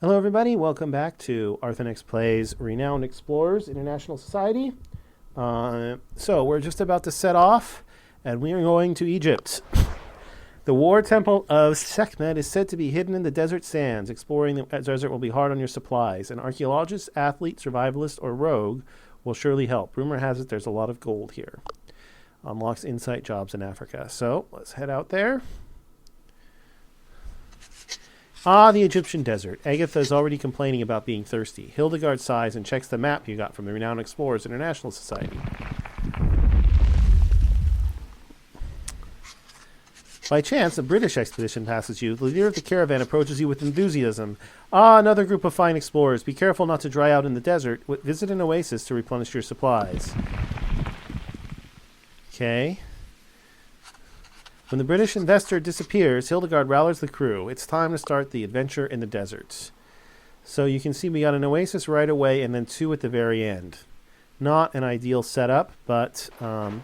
Hello, everybody. Welcome back to Arthenex Plays Renowned Explorers International Society. So we're just about to set off, and we are going to Egypt. The War Temple of Sekhmet is said to be hidden in the desert sands. Exploring the desert will be hard on your supplies. An archaeologist, athlete, survivalist, or rogue will surely help. Rumor has it there's a lot of gold here. Unlocks insight jobs in Africa. So let's head out there. The Egyptian desert. Agatha is already complaining about being thirsty. Hildegard sighs and checks the map you got from the Renowned Explorers International Society. By chance, a British expedition passes you. The leader of the caravan approaches you with enthusiasm. Another group of fine explorers. Be careful not to dry out in the desert. Visit an oasis to replenish your supplies. Okay. When the British investor disappears, Hildegard rallies the crew. It's time to start the adventure in the desert. So you can see we got an oasis right away and then two at the very end. Not an ideal setup, but there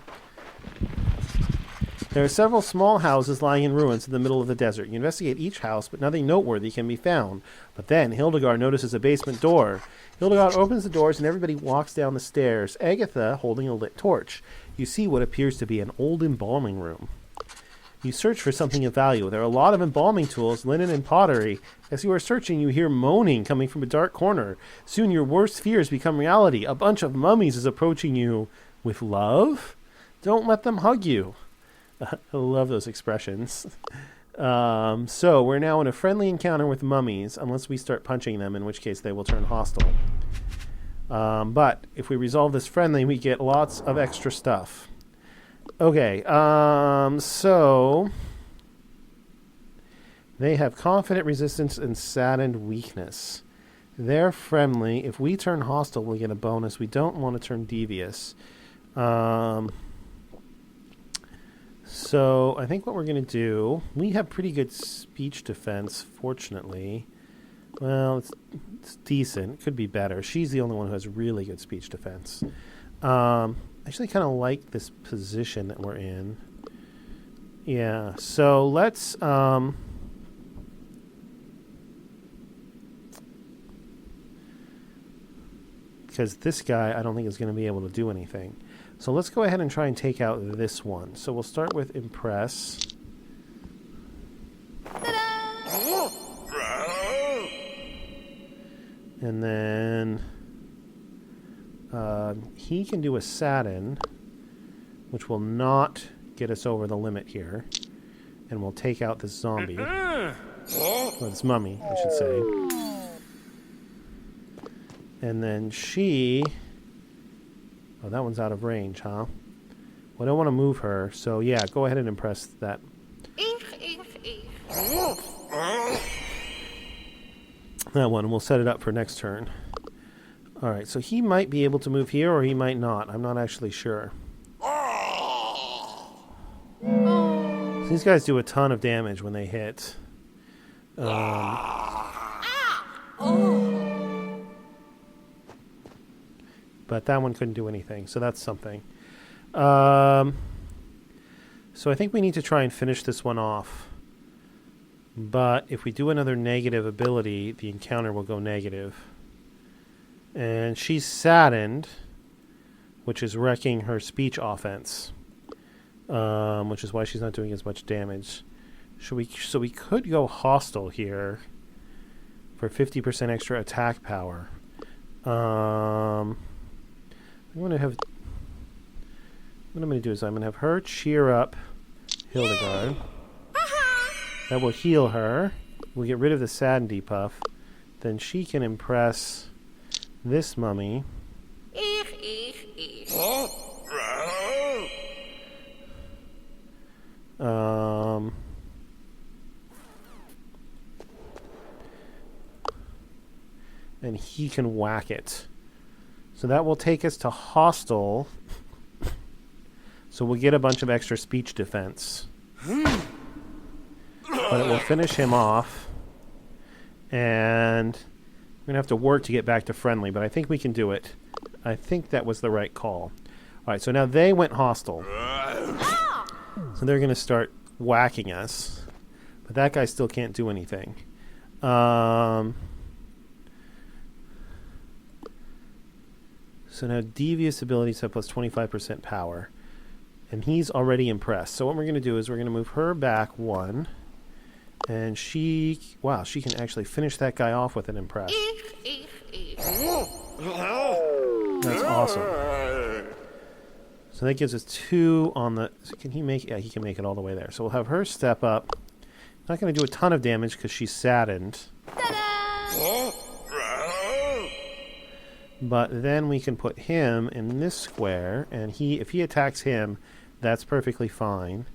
are several small houses lying in ruins in the middle of the desert. You investigate each house, but nothing noteworthy can be found. But then Hildegard notices a basement door. Hildegard opens the doors and everybody walks down the stairs, Agatha holding a lit torch. You see what appears to be an old embalming room. You search for something of value. There are a lot of embalming tools, linen, and pottery. As you are searching, you hear moaning coming from a dark corner. Soon your worst fears become reality. A bunch of mummies is approaching you with love. Don't let them hug you. I love those expressions. So we're now in a friendly encounter with mummies, unless we start punching them, in which case they will turn hostile. But if we resolve this friendly, we get lots of extra stuff. Okay, so they have confident resistance and saddened weakness. They're friendly. If we turn hostile, we get a bonus. We don't want to turn devious. So I think what we're going to do, we have pretty good speech defense, fortunately. Well, it's decent. It could be better. She's the only one who has really good speech defense. I actually kind of like this position that we're in. Yeah, so let's because this guy I don't think is going to be able to do anything. So let's go ahead and try and take out this one. So we'll start with Impress. And then he can do a sadden, which will not get us over the limit here. And we'll take out this zombie. Or this mummy, I should say. And then she... Oh, that one's out of range, huh? Well, I don't want to move her, so yeah, go ahead and impress that. That one, and we'll set it up for next turn. Alright, so he might be able to move here, or he might not. I'm not actually sure. So these guys do a ton of damage when they hit. But that one couldn't do anything, so that's something. So I think we need to try and finish this one off. But if we do another negative ability, the encounter will go negative. And she's saddened, which is wrecking her speech offense, which is why she's not doing as much damage. So we could go hostile here for 50% extra attack power. I'm going to have... What I'm going to do is I'm going to have her cheer up Hildegard. That will heal her. We'll get rid of the sadden debuff. Then she can impress this mummy. And he can whack it. So that will take us to hostile. So we'll get a bunch of extra speech defense. But it will finish him off. And we're going to have to work to get back to friendly, but I think we can do it. I think that was the right call. Alright, so now they went hostile. So they're going to start whacking us. But that guy still can't do anything. So now devious abilities have plus 25% power. And he's already impressed. So what we're going to do is we're going to move her back 1. And she... Wow, she can actually finish that guy off with an impress. That's awesome. So that gives us 2 on the... So can he make... Yeah, he can make it all the way there. So we'll have her step up. Not going to do a ton of damage because she's saddened. But then we can put him in this square, and if he attacks him, that's perfectly fine.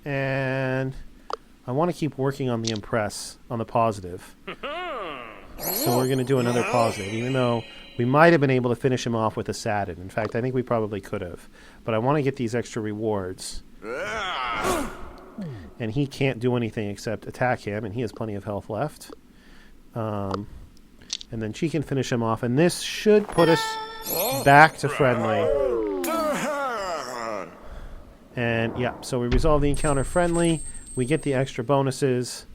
And I want to keep working on the impress, on the positive. So we're going to do another positive, even though we might have been able to finish him off with a sadden. In fact, I think we probably could have. But I want to get these extra rewards. And he can't do anything except attack him, and he has plenty of health left. And then she can finish him off, and this should put us back to friendly. And yeah, so we resolve the encounter friendly. We get the extra bonuses.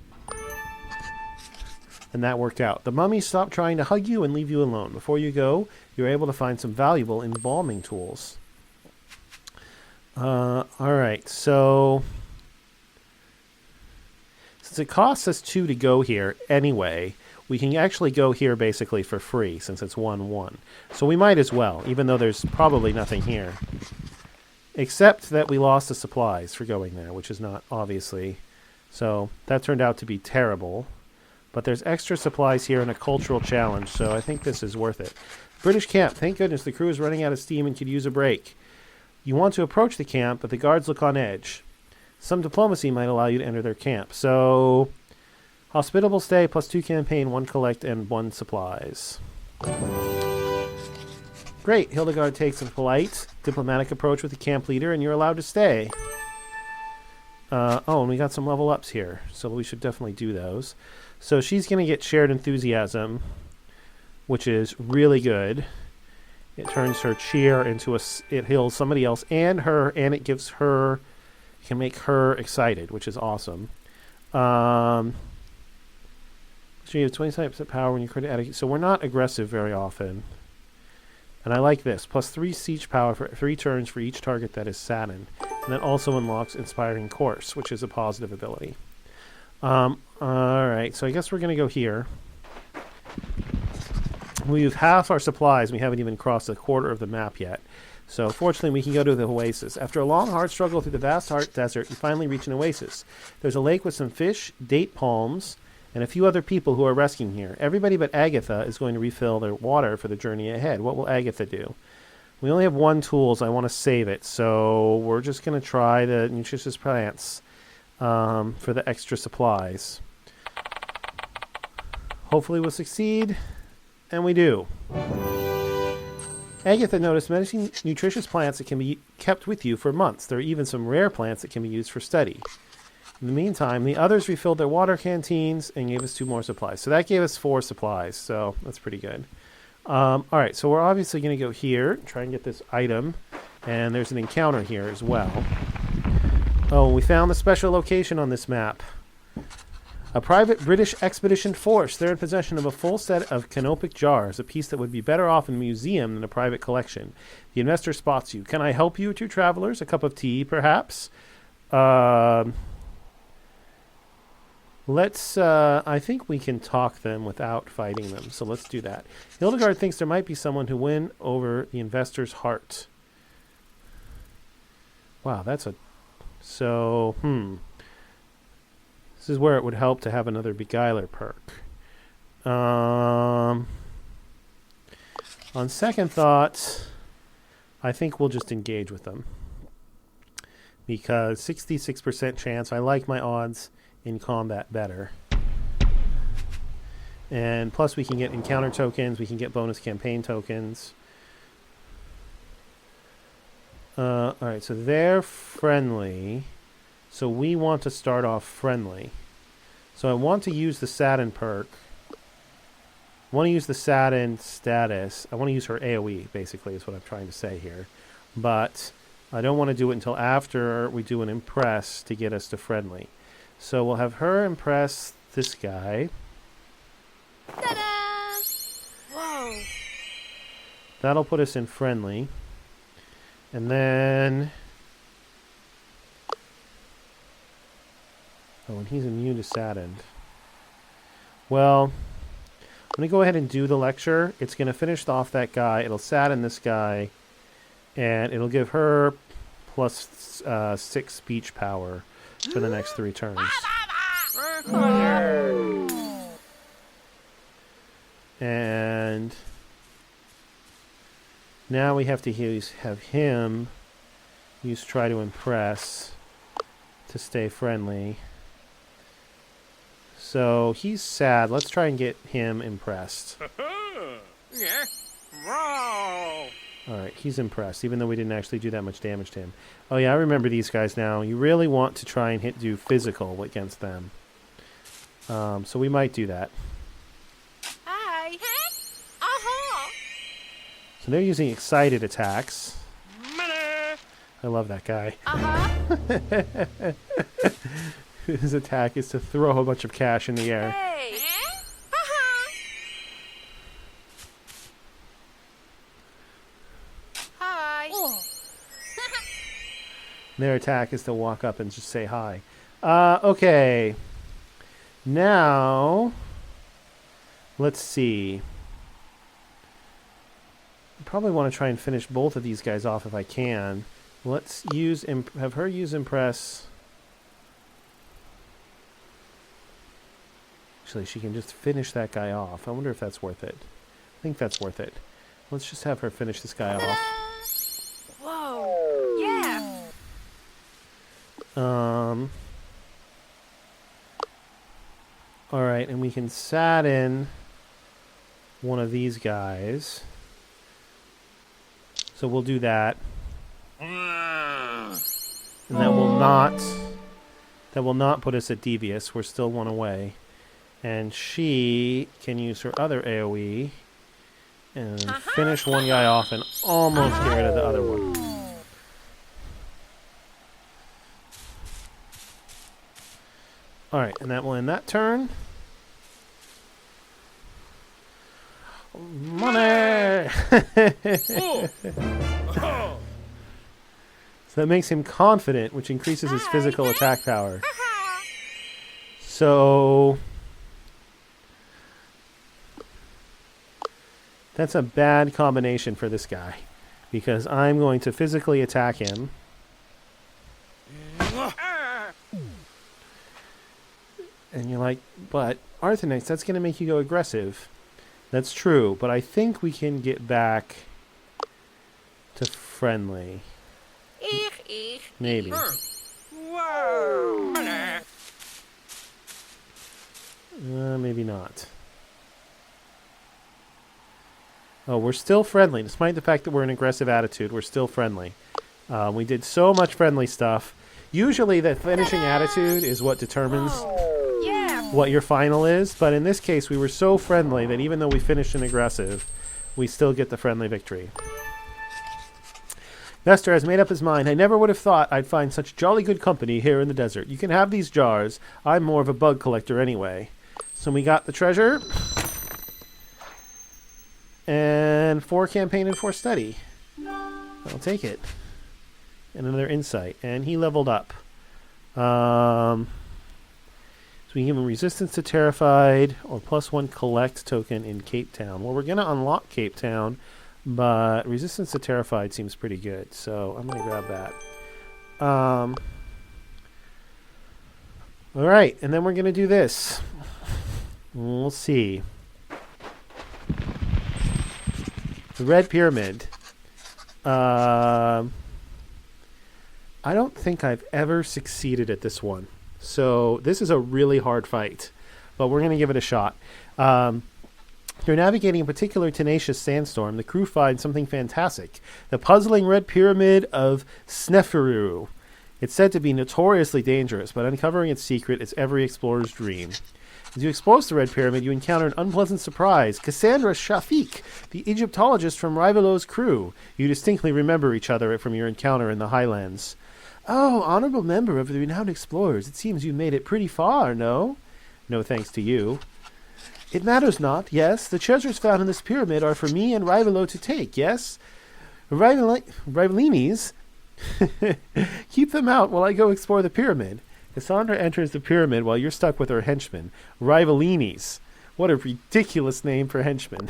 And that worked out. The mummies stop trying to hug you and leave you alone. Before you go, you're able to find some valuable embalming tools. Alright, so... Since it costs us 2 to go here anyway, we can actually go here basically for free since it's 1-1. So we might as well, even though there's probably nothing here. Except that we lost the supplies for going there, which is not obviously. So that turned out to be terrible. But there's extra supplies here and a cultural challenge, so I think this is worth it. British camp. Thank goodness the crew is running out of steam and could use a break. You want to approach the camp, but the guards look on edge. Some diplomacy might allow you to enter their camp. So, hospitable stay, plus 2 campaign, 1 collect, and 1 supplies. Great. Hildegard takes a polite, diplomatic approach with the camp leader, and you're allowed to stay. And we got some level ups here, so we should definitely do those. So she's going to get shared enthusiasm, which is really good. It turns her cheer into it heals somebody else and her, and it gives her, can make her excited, which is awesome. So you have 27% power when you crit attitude. So we're not aggressive very often. And I like this. Plus 3 siege power for 3 turns for each target that is saddened. And that also unlocks Inspiring Course, which is a positive ability. Alright, so I guess we're going to go here. We've half our supplies. We haven't even crossed a quarter of the map yet. So fortunately, we can go to the oasis. After a long, hard struggle through the vast hard desert, you finally reach an oasis. There's a lake with some fish, date palms, and a few other people who are resting here. Everybody but Agatha is going to refill their water for the journey ahead. What will Agatha do? We only have 1 tool, so I want to save it. So we're just going to try the nutritious plants for the extra supplies. Hopefully we'll succeed. And we do. Agatha noticed many nutritious plants that can be kept with you for months. There are even some rare plants that can be used for study. In the meantime, the others refilled their water canteens and gave us 2 more supplies. So that gave us 4 supplies, so that's pretty good. Alright, so we're obviously going to go here, try and get this item, and there's an encounter here as well. Oh, we found the special location on this map. A private British expedition force. They're in possession of a full set of canopic jars, a piece that would be better off in a museum than a private collection. The investor spots you. Can I help you, 2 travelers? A cup of tea, perhaps? Let's, I think we can talk them without fighting them, so let's do that. Hildegard thinks there might be someone who win over the investor's heart. Wow, that's a... So, This is where it would help to have another Beguiler perk. On second thought, I think we'll just engage with them. Because 66% chance, I like my odds in combat better. And plus we can get encounter tokens, we can get bonus campaign tokens. Alright, so they're friendly. So we want to start off friendly. So I want to use the Sadden perk. I want to use the Sadden status. I want to use her AoE, basically, is what I'm trying to say here. But I don't want to do it until after we do an impress to get us to friendly. So we'll have her impress this guy. Ta-da! Whoa! That'll put us in friendly. And then... Oh, and he's immune to saddened. Well, I'm going to go ahead and do the lecture. It's going to finish off that guy. It'll sadden this guy. And it'll give her plus 6 speech power for the next 3 turns. And now we have to have him use Try to Impress to stay friendly. So he's sad. Let's try and get him impressed. Alright, he's impressed, even though we didn't actually do that much damage to him. Oh yeah, I remember these guys now. You really want to try and do physical against them. So we might do that. Hi. So they're using excited attacks. I love that guy. His attack is to throw a bunch of cash in the air. Hey. Hi. Their attack is to walk up and just say hi. Okay. Now, let's see. I probably want to try and finish both of these guys off if I can. Let's have her use Impress. Actually, she can just finish that guy off. I wonder if that's worth it. I think that's worth it. Let's just have her finish this guy off. Whoa. Yeah. Alright, and we can sadden one of these guys. So we'll do that. And that will not put us at devious. We're still 1 away. And she can use her other AoE and finish one guy off and almost get rid of the other one. Alright, and that will end that turn. Money! So that makes him confident, which increases his physical attack power. So... that's a bad combination for this guy. Because I'm going to physically attack him. And you're like, but Arthenex, that's going to make you go aggressive. That's true, but I think we can get back to friendly. Maybe. Maybe not. Oh, we're still friendly. Despite the fact that we're in aggressive attitude, we're still friendly. We did so much friendly stuff. Usually the finishing attitude is what determines what your final is, but in this case we were so friendly that even though we finished in aggressive, we still get the friendly victory. Nestor has made up his mind. I never would have thought I'd find such jolly good company here in the desert. You can have these jars. I'm more of a bug collector anyway. So we got the treasure. And 4 campaign and 4 study. I'll take it. And another insight. And he leveled up. So we give him resistance to terrified or +1 collect token in Cape Town. Well, we're going to unlock Cape Town, but resistance to terrified seems pretty good. So I'm going to grab that. All right. And then we're going to do this. We'll see. The Red Pyramid. I don't think I've ever succeeded at this one. So this is a really hard fight, but we're going to give it a shot. They're navigating a particular tenacious sandstorm. The crew finds something fantastic. The puzzling Red Pyramid of Sneferu. It's said to be notoriously dangerous, but uncovering its secret is every explorer's dream. As you explore the Red Pyramid, you encounter an unpleasant surprise. Cassandra Shafiq, the Egyptologist from Rivalot's crew. You distinctly remember each other from your encounter in the Highlands. Oh, honorable member of the renowned explorers. It seems you made it pretty far, no? No thanks to you. It matters not, yes. The treasures found in this pyramid are for me and Rivalo to take, yes? Rivalinis, keep them out while I go explore the pyramid. Cassandra enters the pyramid while you're stuck with her henchmen. Rivalinis. What a ridiculous name for henchmen.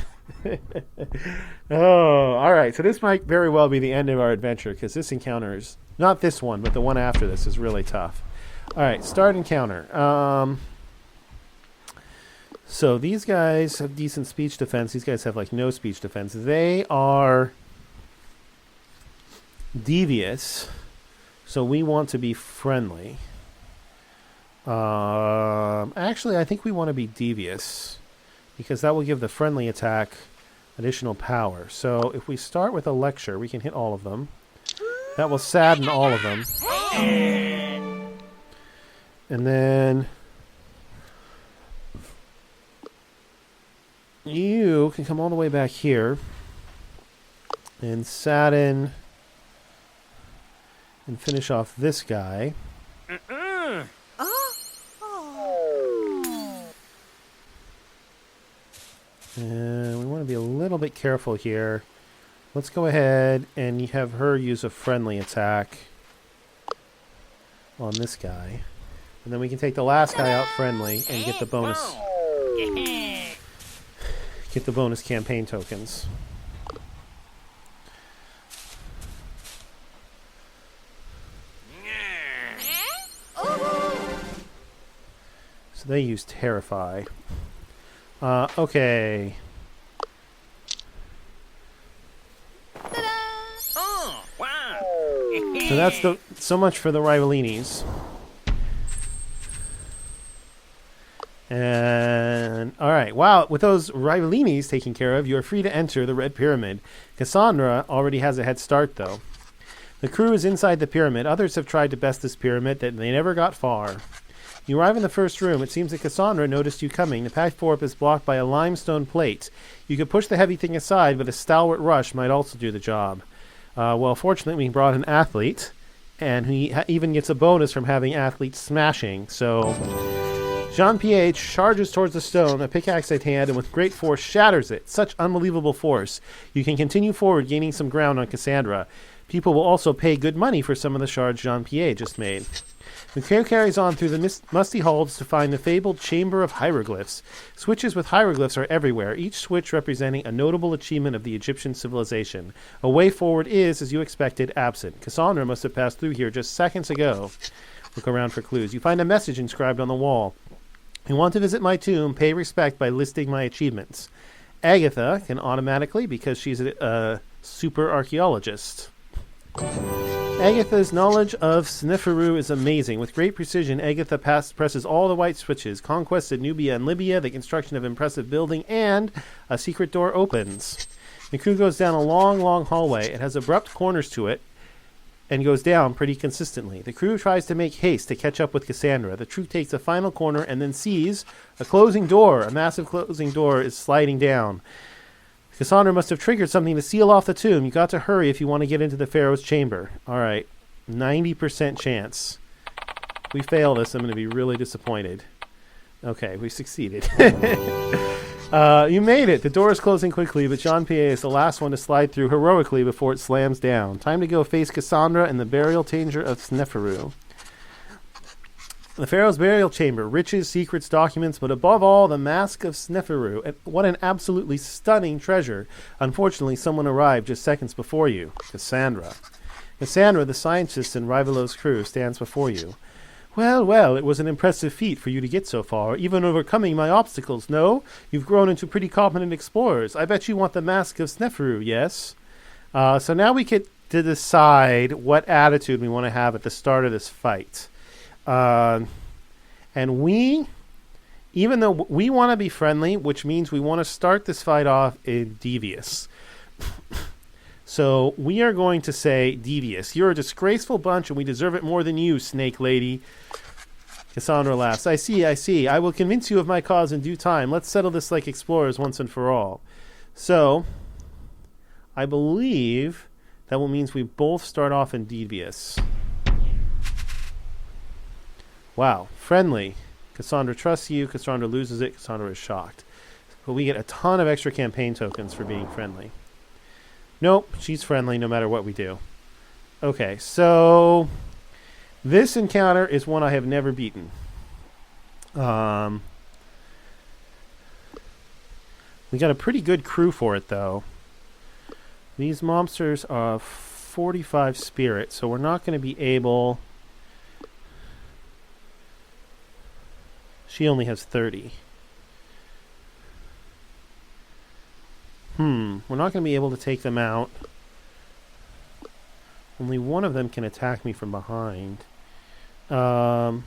Oh, all right. So this might very well be the end of our adventure because this encounter is, not this one, but the one after this is really tough. All right, start encounter. So these guys have decent speech defense. These guys have like no speech defense. They are devious, so we want to be friendly. Actually, I think we want to be devious because that will give the friendly attack additional power. So if we start with a lecture, we can hit all of them. That will sadden all of them. And then you can come all the way back here and sadden and finish off this guy. And we want to be a little bit careful here. Let's go ahead and have her use a friendly attack on this guy. And then we can take the last guy out friendly and get the bonus. Get the bonus campaign tokens. So they use Terrify. Okay. Oh, wow. So that's so much for the Rivalinis. And all right, wow, with those Rivalinis taken care of, you are free to enter the Red Pyramid. Cassandra already has a head start, though. The crew is inside the pyramid. Others have tried to best this pyramid, that they never got far. You arrive in the first room. It seems that Cassandra noticed you coming. The platform is blocked by a limestone plate. You could push the heavy thing aside, but a stalwart rush might also do the job. Well, fortunately, we brought an athlete, and he even gets a bonus from having athlete smashing. So Jean-Pierre charges towards the stone, a pickaxe at hand, and with great force shatters it. Such unbelievable force. You can continue forward, gaining some ground on Cassandra. People will also pay good money for some of the shards Jean-Pierre just made. The crew carries on through the musty halls to find the fabled Chamber of Hieroglyphs. Switches with hieroglyphs are everywhere, each switch representing a notable achievement of the Egyptian civilization. A way forward is, as you expected, absent. Cassandra must have passed through here just seconds ago. Look around for clues. You find a message inscribed on the wall. You want to visit my tomb, pay respect by listing my achievements. Agatha can automatically, because she's a super archaeologist. Agatha's knowledge of Sneferu is amazing. With great precision, Agatha presses all the white switches. Conquest of Nubia and Libya, the construction of impressive building, and a secret door opens. The crew goes down a long, long hallway. It has abrupt corners to it and goes down pretty consistently. The crew tries to make haste to catch up with Cassandra. The crew takes a final corner and then sees a closing door. A massive closing door is sliding down. Cassandra must have triggered something to seal off the tomb. You got to hurry if you want to get into the Pharaoh's chamber. All right, 90% chance. If we fail this, I'm going to be really disappointed. Okay, we succeeded. You made it. The door is closing quickly, but Jean-Pierre is the last one to slide through heroically before it slams down. Time to go face Cassandra in the burial chamber of Sneferu. The Pharaoh's burial chamber, riches, secrets, documents, but above all, the mask of Sneferu. What an absolutely stunning treasure. Unfortunately, someone arrived just seconds before you. Cassandra. Cassandra, the scientist in Rivalo's crew, stands before you. Well, well, it was an impressive feat for you to get so far, even overcoming my obstacles, no? You've grown into pretty competent explorers. I bet you want the mask of Sneferu, yes? So now we get to decide what attitude we want to have at the start of this fight. And we, even though we want to be friendly, which means we want to start this fight off in devious. So we are going to say devious. You're a disgraceful bunch and we deserve it more than you, Snake Lady. Cassandra laughs. I see, I see. I will convince you of my cause in due time. Let's settle this like explorers once and for all. So, I believe that will means we both start off in devious. Wow. Friendly. Cassandra trusts you. Cassandra loses it. Cassandra is shocked. But we get a ton of extra campaign tokens for being friendly. Nope, she's friendly no matter what we do. Okay, so this encounter is one I have never beaten. We got a pretty good crew for it, though. These monsters are 45 spirit, so we're not going to be able... She only has 30. We're not going to be able to take them out. Only one of them can attack me from behind. I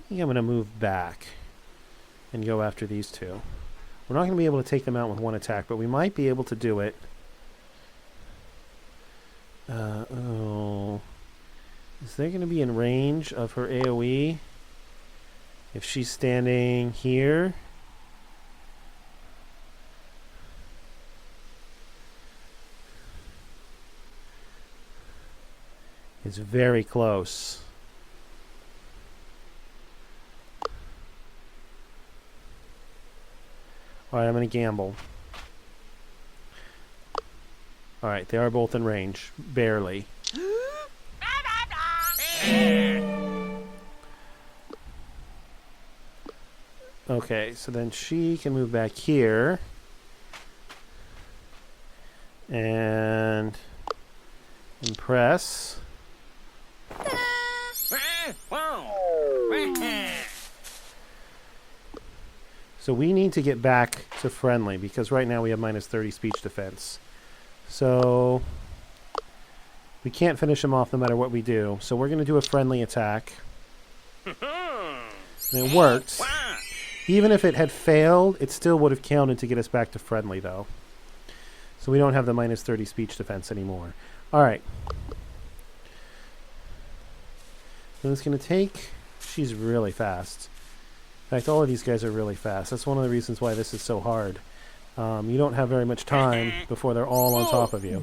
think I'm going to move back and go after these two. We're not going to be able to take them out with one attack, but we might be able to do it. Is they going to be in range of her AoE? If she's standing here... It's very close. Alright, I'm going to gamble. Alright, they are both in range. Barely. Okay, so then she can move back here. And... impress. So we need to get back to friendly, because right now we have minus 30 speech defense. So we can't finish him off no matter what we do. So we're going to do a friendly attack. And it worked. Even if it had failed, it still would have counted to get us back to friendly, though. So we don't have the minus 30 speech defense anymore. Alright. So it's going to take... She's really fast. In fact, all of these guys are really fast. That's one of the reasons why this is so hard. You don't have very much time before they're all on top of you.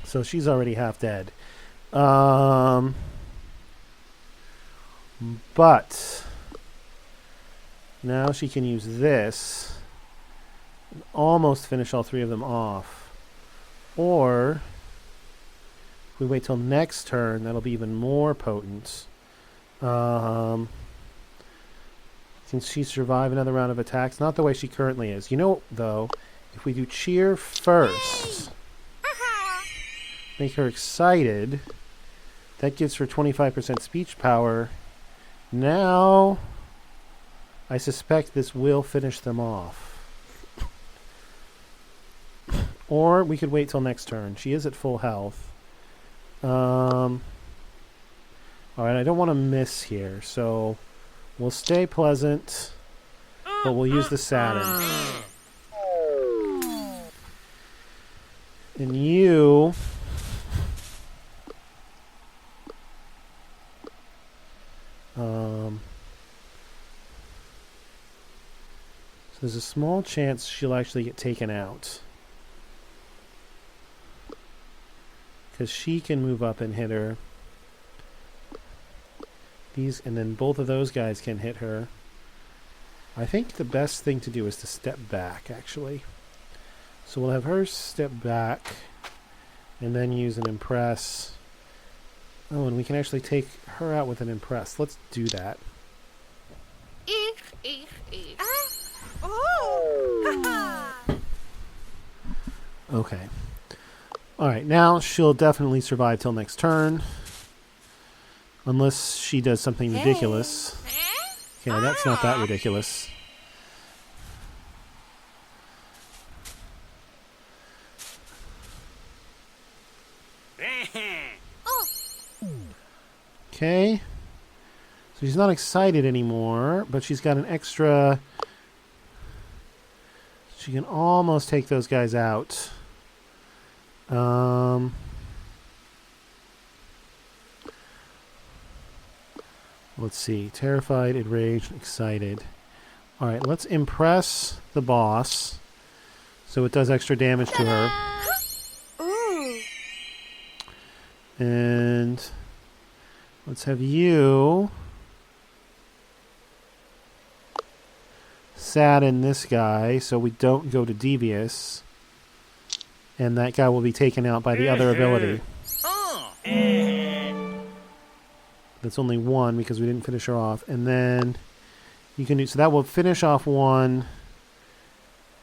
So she's already half dead. But now she can use this and almost finish all three of them off. Or if we wait till next turn, that'll be even more potent. Can she survive another round of attacks? Not the way she currently is. You know, though, if we do cheer first, make her excited, that gives her 25% speech power. Now, I suspect this will finish them off. Or we could wait till next turn. She is at full health. Alright, I don't want to miss here, so we'll stay pleasant, but we'll use the Saturn. And you... so there's a small chance she'll actually get taken out. Because she can move up and hit her. And then both of those guys can hit her. I think the best thing to do is to step back, actually. So we'll have her step back and then use an impress. Oh, and we can actually take her out with an impress. Let's do that. Okay. Alright, now she'll definitely survive till next turn. Unless she does something ridiculous. Okay, that's not that ridiculous. Okay. So she's not excited anymore, but she's got an extra... She can almost take those guys out. Let's see. Terrified, enraged, excited. Alright, let's impress the boss so it does extra damage to her. Ooh. And let's have you sadden this guy so we don't go to devious. And that guy will be taken out by the other ability. That's only one because we didn't finish her off. And then you can do, so that will finish off one,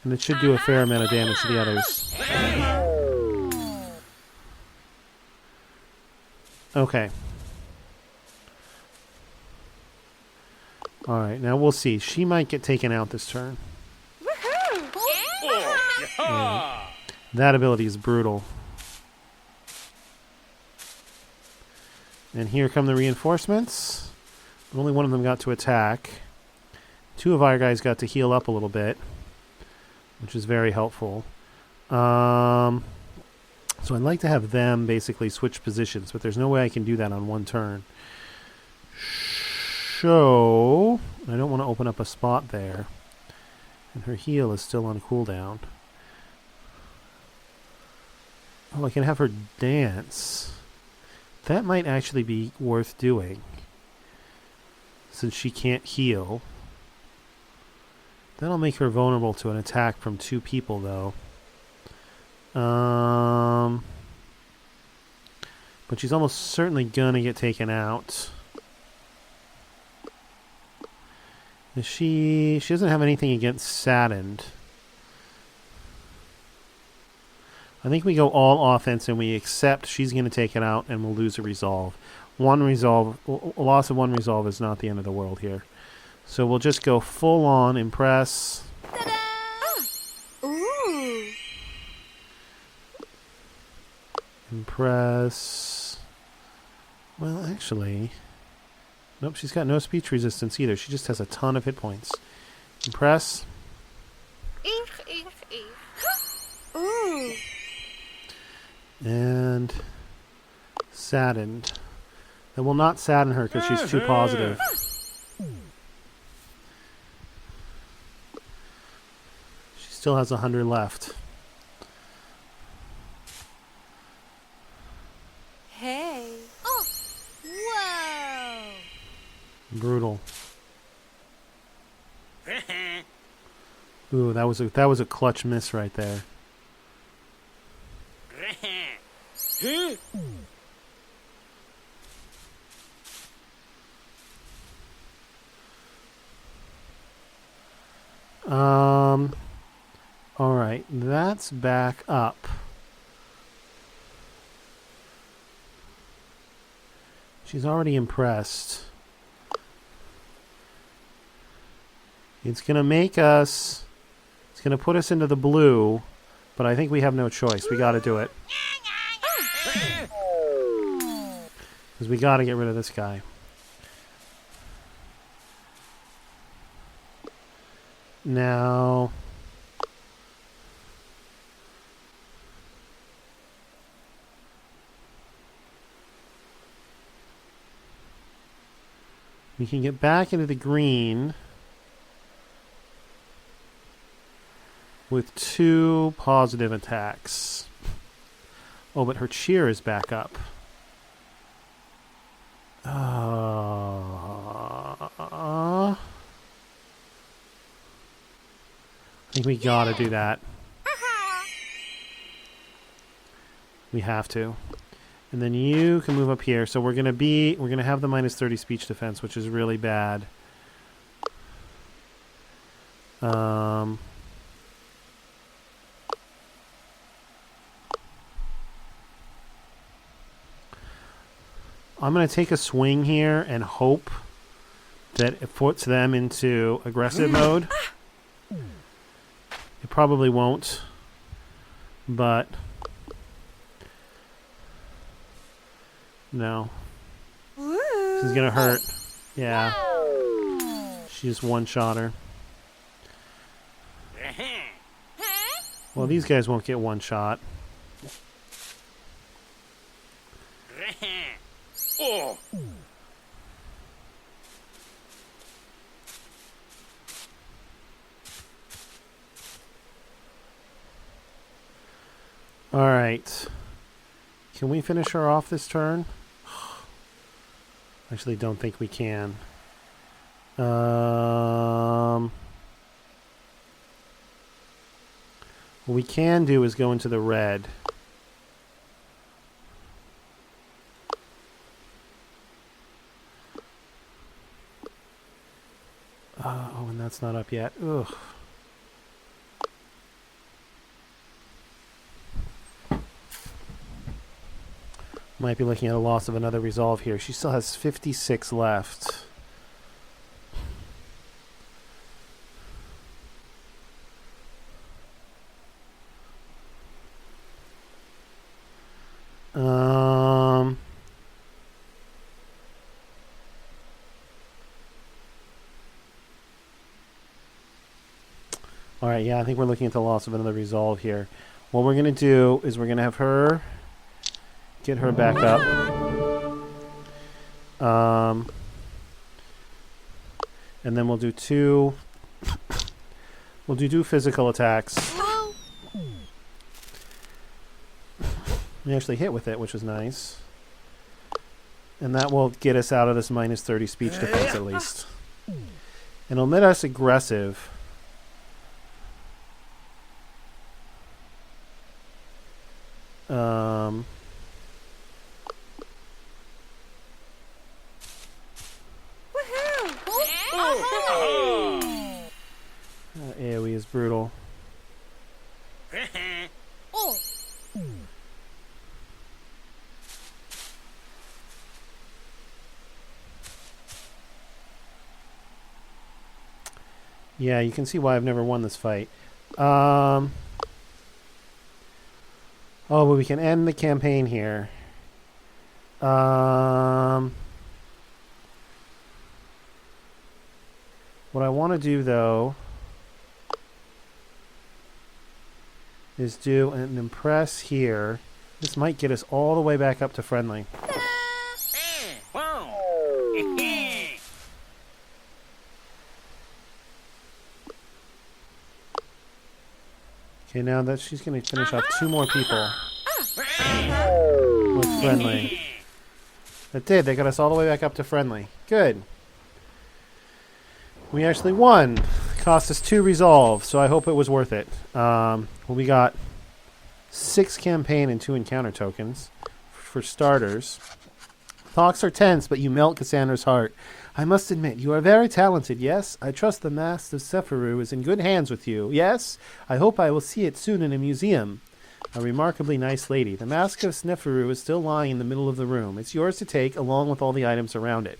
and it should do a fair amount of damage to the others. Okay. Alright, now we'll see. She might get taken out this turn. Woohoo! That ability is brutal. And here come the reinforcements. Only one of them got to attack. Two of our guys got to heal up a little bit, which is very helpful. So I'd like to have them basically switch positions, but there's no way I can do that on one turn. So I don't want to open up a spot there. And her heal is still on cooldown. Oh, I can have her dance. That might actually be worth doing, since she can't heal. That'll make her vulnerable to an attack from two people, though. But she's almost certainly gonna get taken out. She doesn't have anything against saddened. I think we go all offense and we accept she's going to take it out and we'll lose a resolve. A loss of one resolve is not the end of the world here. So we'll just go full on impress. Ta-da! Ooh. Impress. Well, actually, nope, she's got no speech resistance either. She just has a ton of hit points. Impress. Ooh. And saddened. That will not sadden her because she's too positive. She still has 100 left. Hey. Oh. Whoa. Brutal. Ooh, that was a clutch miss right there. Alright, that's back up. She's already impressed. It's gonna make us... It's gonna put us into the blue, but I think we have no choice. We gotta do it. Because we gotta get rid of this guy. Now... we can get back into the green with 2 positive attacks. Oh, but her cheer is back up. I think we gotta do that. We have to. And then you can move up here. So we're gonna have the minus 30 speech defense, which is really bad. I'm gonna take a swing here and hope that it puts them into aggressive mode. It probably won't, but no. This is gonna hurt. Yeah. She just one-shot her. Well, these guys won't get one shot. All right. Can we finish her off this turn? Actually, don't think we can. What we can do is go into the red. Oh, and that's not up yet. Ugh. Might be looking at a loss of another resolve here. She still has 56 left. All right, yeah, I think we're looking at the loss of another resolve here. What we're going to do is we're going to have her get her back up. And then we'll do two physical attacks. We actually hit with it, which was nice. And that will get us out of this minus 30 speech defense at least. And it'll make us aggressive. AoE is brutal. Yeah, you can see why I've never won this fight. Oh, but we can end the campaign here. What I want to do, though, is do an impress here. This might get us all the way back up to friendly. Okay, now that she's going to finish off 2 more people with friendly. That did. They got us all the way back up to friendly. Good. We actually won. Cost us 2 resolve, so I hope it was worth it. Well, we got 6 campaign and 2 encounter tokens for starters. Talks are tense, but you melt Cassandra's heart. I must admit, you are very talented, yes? I trust the Mask of Sephiroth is in good hands with you, yes? I hope I will see it soon in a museum. A remarkably nice lady. The Mask of Sephiroth is still lying in the middle of the room. It's yours to take, along with all the items around it.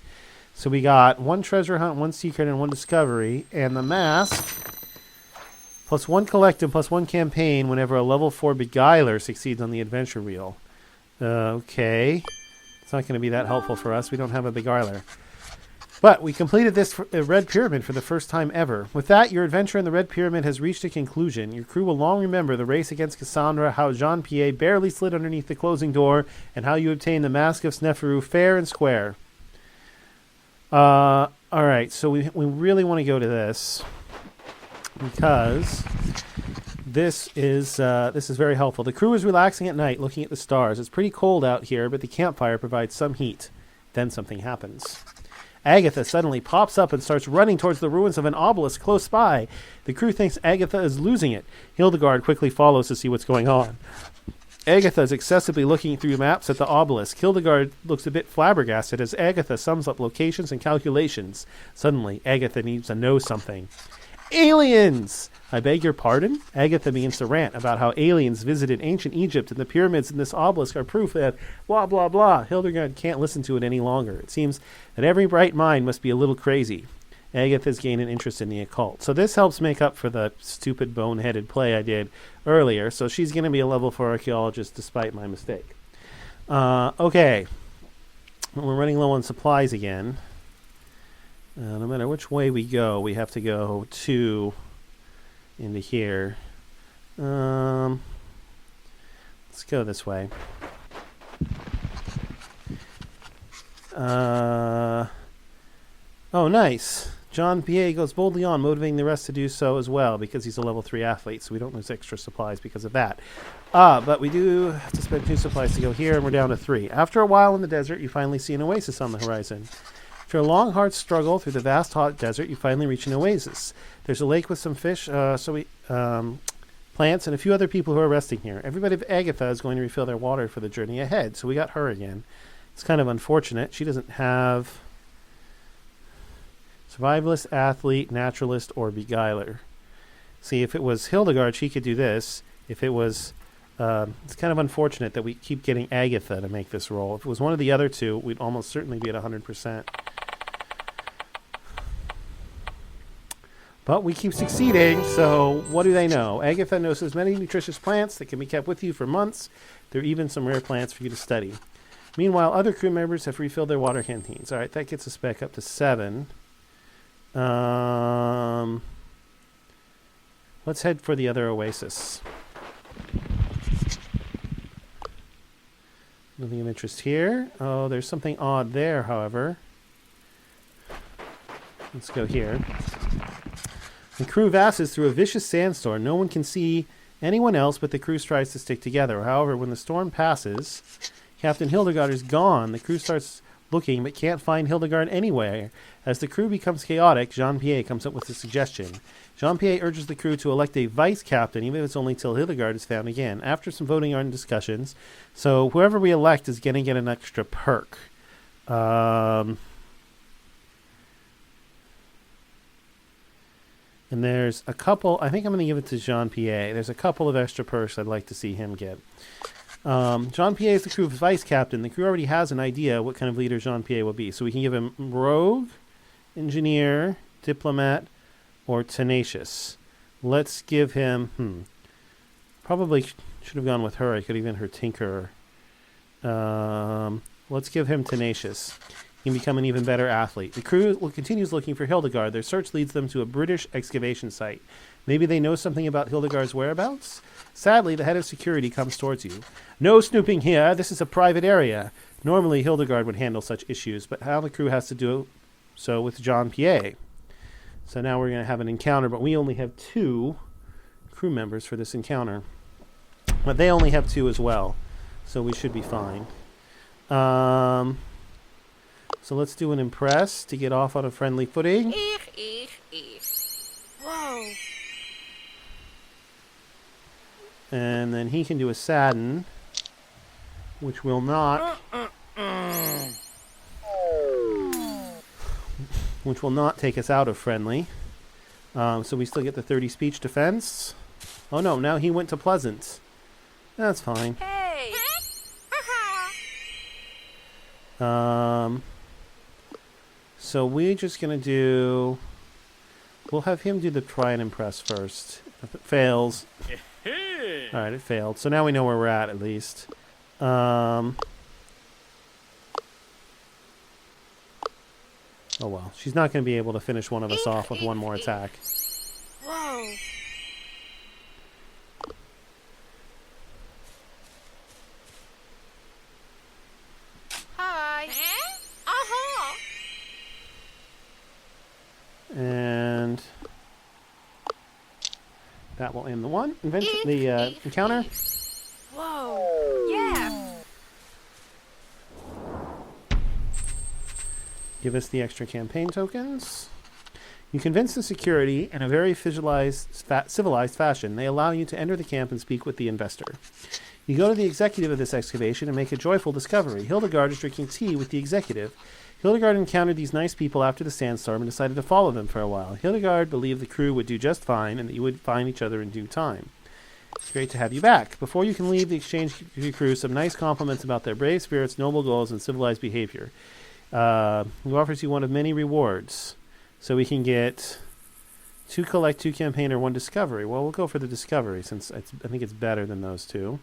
So we got 1 treasure hunt, 1 secret, and 1 discovery. And the mask, plus 1 collective, plus 1 campaign whenever a level 4 beguiler succeeds on the adventure wheel. Okay. It's not going to be that helpful for us. We don't have a beguiler. But we completed this Red Pyramid for the first time ever. With that, your adventure in the Red Pyramid has reached a conclusion. Your crew will long remember the race against Cassandra, how Jean-Pierre barely slid underneath the closing door, and how you obtained the Mask of Sephiroth fair and square. All right, so we really want to go to this because this is very helpful. The crew is relaxing at night, looking at the stars. It's pretty cold out here, but the campfire provides some heat. Then something happens. Agatha suddenly pops up and starts running towards the ruins of an obelisk close by. The crew thinks Agatha is losing it. Hildegard quickly follows to see what's going on. Agatha is excessively looking through maps at the obelisk. Hildegard looks a bit flabbergasted as Agatha sums up locations and calculations. Suddenly, Agatha needs to know something. Aliens! I beg your pardon? Agatha begins to rant about how aliens visited ancient Egypt and the pyramids in this obelisk are proof that blah, blah, blah. Hildegard can't listen to it any longer. It seems that every bright mind must be a little crazy. Agatha's gained an interest in the occult. So this helps make up for the stupid boneheaded play I did earlier. So she's going to be a level 4 archaeologist despite my mistake. Okay. We're running low on supplies again. No matter which way we go, we have to go into here. Let's go this way. Oh, nice. Jean-Pierre goes boldly on, motivating the rest to do so as well because he's a level 3 athlete, so we don't lose extra supplies because of that. But we do have to spend 2 supplies to go here, and we're down to 3. After a while in the desert, you finally see an oasis on the horizon. After a long, hard struggle through the vast, hot desert, you finally reach an oasis. There's a lake with some fish, plants, and a few other people who are resting here. Everybody of Agatha is going to refill their water for the journey ahead, so we got her again. It's kind of unfortunate. She doesn't have survivalist, athlete, naturalist, or beguiler. See, if it was Hildegard, she could do this. If it was... it's kind of unfortunate that we keep getting Agatha to make this roll. If it was one of the other two, we'd almost certainly be at 100%. But we keep succeeding, so what do they know? Agatha knows there's many nutritious plants that can be kept with you for months. There are even some rare plants for you to study. Meanwhile, other crew members have refilled their water canteens. All right, that gets us back up to 7. Let's head for the other oasis. Nothing of interest here. Oh, there's something odd there, however. Let's go here. The crew passes through a vicious sandstorm. No one can see anyone else, but the crew tries to stick together. However, when the storm passes, Captain Hildegard is gone. The crew starts looking, but can't find Hildegard anywhere. As the crew becomes chaotic, Jean-Pierre comes up with a suggestion. Jean-Pierre urges the crew to elect a vice captain, even if it's only till Hildegard is found again. After some voting and discussions, so whoever we elect is going to get an extra perk. And there's a couple, I think I'm going to give it to Jean-Pierre. There's a couple of extra perks I'd like to see him get. Jean-Pierre is the crew's vice captain. The crew already has an idea what kind of leader Jean-Pierre will be. So we can give him rogue, engineer, diplomat, or tenacious. Let's give him, probably should have gone with her. I could have given her tinkerer. Let's give him tenacious. He can become an even better athlete. The crew continues looking for Hildegard. Their search leads them to a British excavation site. Maybe they know something about Hildegard's whereabouts? Sadly, the head of security comes towards you. No snooping here. This is a private area. Normally, Hildegard would handle such issues, but how the crew has to do so with Jean-Pierre. So now we're going to have an encounter, but we only have 2 crew members for this encounter. But they only have 2 as well, so we should be fine. So let's do an impress to get off on a friendly footing. Whoa. And then he can do a sadden, which will not... which will not take us out of friendly. So we still get the 30 speech defense. Oh no, now he went to pleasant. That's fine. Hey. So we're just going to do... We'll have him do the try and impress first. If it fails... Alright, it failed. So now we know where we're at least. Oh well. She's not going to be able to finish one of us off with one more attack. Whoa. Hi. Uh-huh. And that will end the encounter. Whoa. Yeah. Give us the extra campaign tokens. You convince the security in a very civilized fashion. They allow you to enter the camp and speak with the investor. You go to the executive of this excavation and make a joyful discovery. Hildegard is drinking tea with the executive. Hildegard encountered these nice people after the sandstorm and decided to follow them for a while. Hildegard believed the crew would do just fine and that you would find each other in due time. It's great to have you back. Before you can leave, the exchange your crew some nice compliments about their brave spirits, noble goals, and civilized behavior. He offers you one of many rewards. So we can get 2 collect, 2 campaign, or 1 discovery. Well, we'll go for the discovery since I think it's better than those 2.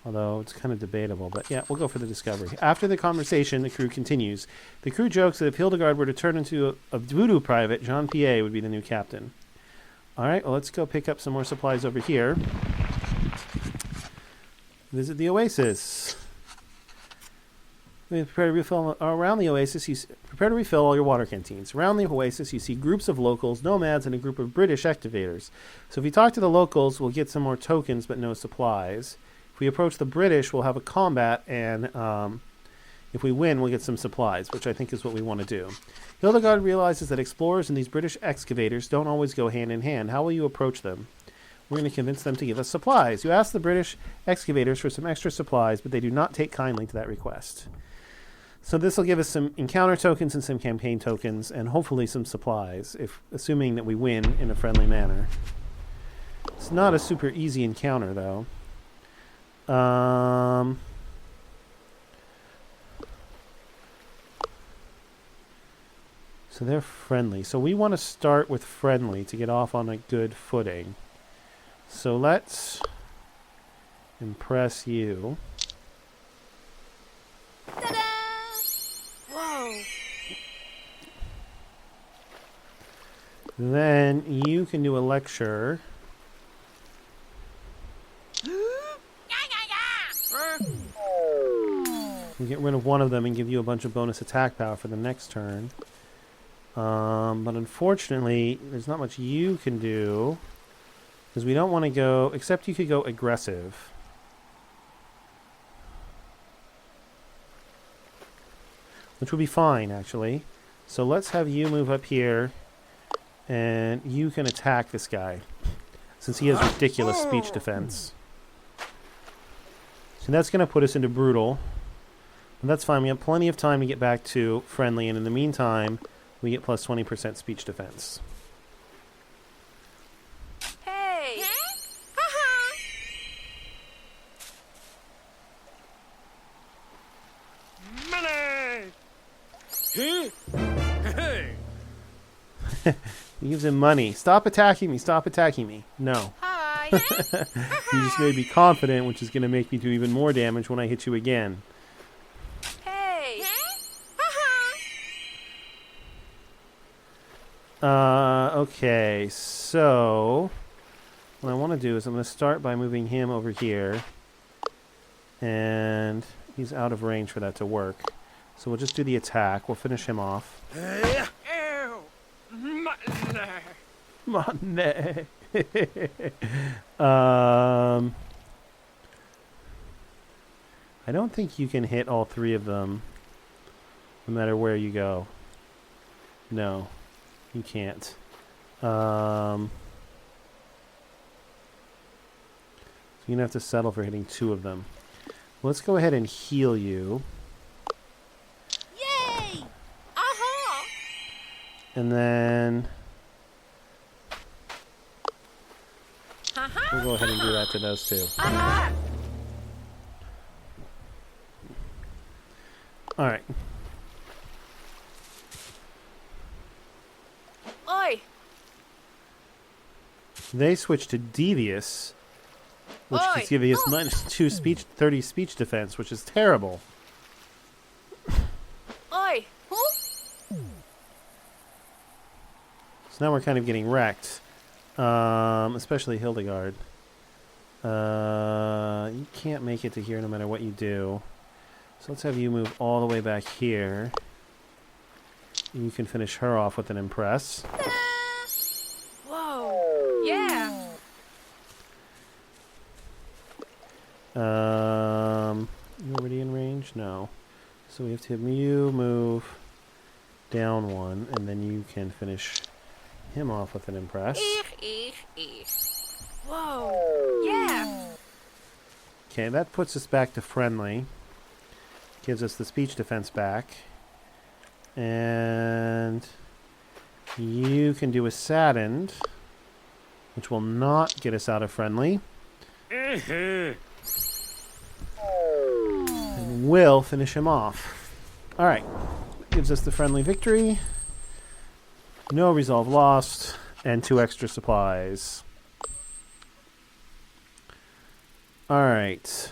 Although it's kind of debatable, but yeah, we'll go for the discovery. After the conversation, the crew continues. The crew jokes that if Hildegard were to turn into a voodoo private, Jean-Pierre would be the new captain. All right, well, let's go pick up some more supplies over here. Visit the oasis. Prepare to refill around the oasis. Prepare to refill all your water canteens. Around the oasis, you see groups of locals, nomads, and a group of British activators. So if we talk to the locals, we'll get some more tokens, but no supplies. If we approach the British, we'll have a combat, and if we win, we'll get some supplies, which I think is what we want to do. Hildegard realizes that explorers and these British excavators don't always go hand in hand. How will you approach them? We're going to convince them to give us supplies. You ask the British excavators for some extra supplies, but they do not take kindly to that request. So this will give us some encounter tokens and some campaign tokens, and hopefully some supplies, assuming that we win in a friendly manner. It's not a super easy encounter, though. So they're friendly. So we want to start with friendly to get off on a good footing. So let's impress you. Ta-da! Whoa. Then you can do a lecture. We'll get rid of one of them and give you a bunch of bonus attack power for the next turn. But unfortunately, there's not much you can do. Because we don't want to go... Except you could go aggressive. Which would be fine, actually. So let's have you move up here. And you can attack this guy. Since he has ridiculous speech defense. So that's going to put us into brutal. And that's fine. We have plenty of time to get back to friendly. And in the meantime, we get plus 20% speech defense. Hey. Money! Hey! He gives him money. Stop attacking me. Stop attacking me. No. Hi. You just made me confident, which is going to make me do even more damage when I hit you again. Hey. Okay, so what I want to do is I'm going to start by moving him over here. And he's out of range for that to work. So we'll just do the attack. We'll finish him off. Ew! Money. I don't think you can hit all three of them, no matter where you go. No, you can't. So you're going to have to settle for hitting two of them. Let's go ahead and heal you. Yay! Aha! And then we'll go ahead and do that to those two. Aha! All right. Oi! They switch to devious, which Oi. is giving us -2 speech, 30 speech defense, which is terrible. Oi! So now we're kind of getting wrecked, especially Hildegard. You can't make it to here no matter what you do. So let's have you move all the way back here. You can finish her off with an impress. Whoa! Yeah! You already in range? No. So we have to have you move down one, and then you can finish him off with an impress. Whoa! Yeah! Okay, that puts us back to friendly. Gives us the speech defense back. And you can do a saddened, which will not get us out of friendly. And will finish him off. Alright. Gives us the friendly victory. No resolve lost. And 2 extra supplies. Alright.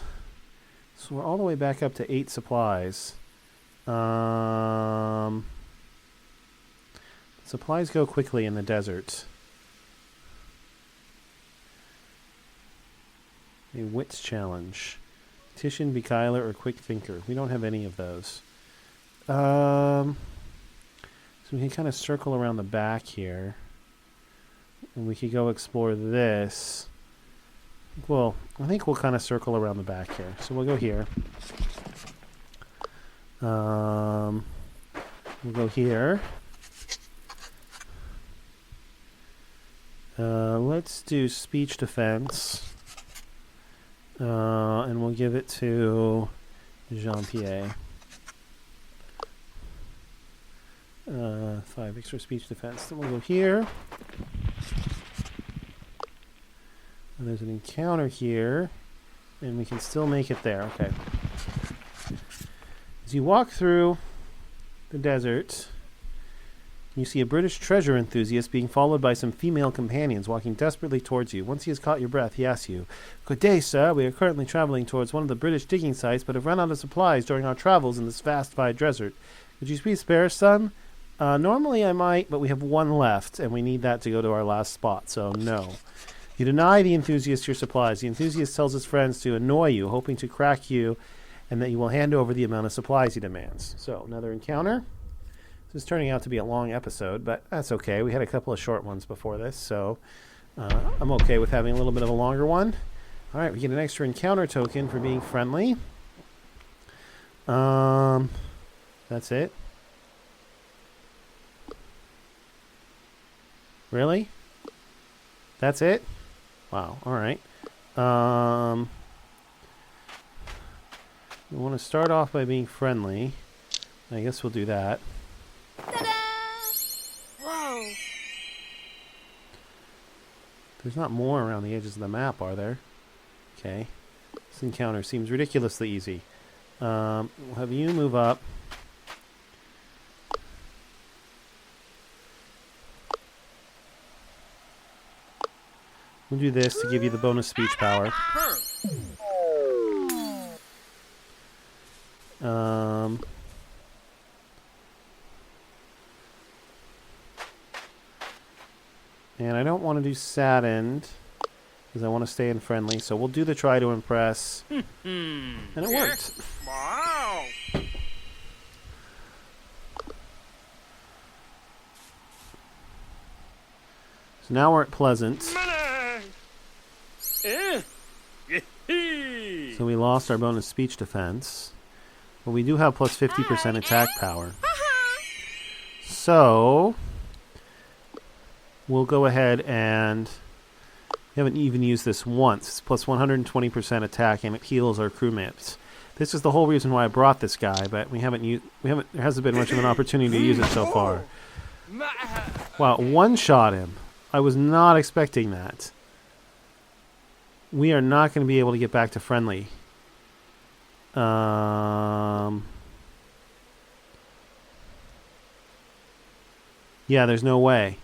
So we're all the way back up to 8 supplies. Supplies go quickly in the desert. A wits challenge. Titian, Bekyler, or Quick Thinker. We don't have any of those. So we can kind of circle around the back here. And we could go explore this. Well, I think we'll kind of circle around the back here. So we'll go here. We'll go here. Let's do speech defense. And we'll give it to Jean-Pierre. 5 extra speech defense. Then we'll go here. And there's an encounter here. And we can still make it there. Okay. As you walk through the desert, you see a British treasure enthusiast being followed by some female companions walking desperately towards you. Once he has caught your breath, he asks you, "Good day, sir. We are currently traveling towards one of the British digging sites, but have run out of supplies during our travels in this vast, wide desert. Could you please spare us some?" Normally I might, but we have one left, and we need that to go to our last spot, so no. You deny the enthusiast your supplies. The enthusiast tells his friends to annoy you, hoping to crack you, and that you will hand over the amount of supplies he demands. So, another encounter. This is turning out to be a long episode, but that's okay. We had a couple of short ones before this, so I'm okay with having a little bit of a longer one. All right, we get an extra encounter token for being friendly. That's it. Really? That's it? Wow, all right. We want to start off by being friendly. I guess we'll do that. Ta-da! Whoa. There's not more around the edges of the map, are there? Okay. This encounter seems ridiculously easy. We'll have you move up. We'll do this to give you the bonus speech power. And I don't want to do saddened because I want to stay in friendly, so we'll do the try to impress. And it worked. Wow. So now we're at pleasant. Money. Yee-hee. So we lost our bonus speech defense. But we do have plus 50% attack power. So we'll go ahead and we haven't even used this once. It's plus 120% attack, and it heals our crewmates. This is the whole reason why I brought this guy, but there hasn't been much of an opportunity to use it so far. Wow, one-shot him. I was not expecting that. We are not going to be able to get back to friendly. Yeah, there's no way.